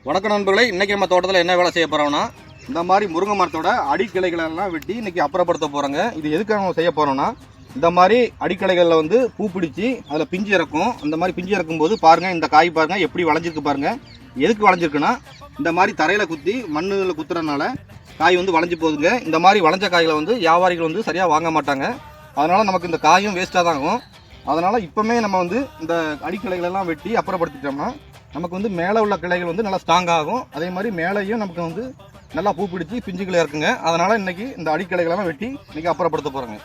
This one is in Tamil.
வணக்கம் நண்பர்களே, இன்றைக்கி நம்ம தோட்டத்தில் என்ன வேலை செய்ய போகிறோம்னா, இந்த மாதிரி முருங்கை மரத்தோட அடிக்கிளைகளெல்லாம் வெட்டி இன்றைக்கி அப்புறப்படுத்த போகிறோங்க. இது எதுக்காக நம்ம செய்ய போகிறோம்னா, இந்த மாதிரி அடிக்கிளைகளில் வந்து பூ பிடிச்சி அதில் பிஞ்சு இறக்கும். அந்த மாதிரி பிஞ்சு இறக்கும்போது பாருங்கள், இந்த காய் பாருங்கள் எப்படி வளைஞ்சிருக்கு பாருங்கள். எதுக்கு வளைஞ்சிருக்குன்னா, இந்த மாதிரி தரையில் குத்தி மண்ணில் குத்துறதுனால காய் வந்து வளைஞ்சி போகுதுங்க. இந்த மாதிரி வளைஞ்ச காய்களை வந்து வியாபாரிகள் வந்து சரியாக வாங்க மாட்டாங்க. அதனால் நமக்கு இந்த காயும் வேஸ்ட்டாக தான் ஆகும். அதனால் இப்போமே நம்ம வந்து இந்த அடிக்கிளைகளெல்லாம் வெட்டி அப்புறப்படுத்திட்டோம்னா நமக்கு வந்து மேலே உள்ள கிளைகள் வந்து நல்லா ஸ்ட்ராங் ஆகும். அதே மாதிரி மேலேயும் நமக்கு வந்து நல்லா பூ பிடிச்சி பிஞ்சுகளை இருக்குங்க. அதனால் இன்றைக்கி இந்த அடிக்கிளைகளெல்லாம் வெட்டி இன்றைக்கி அப்புறப்படுத்த போகிறோங்க.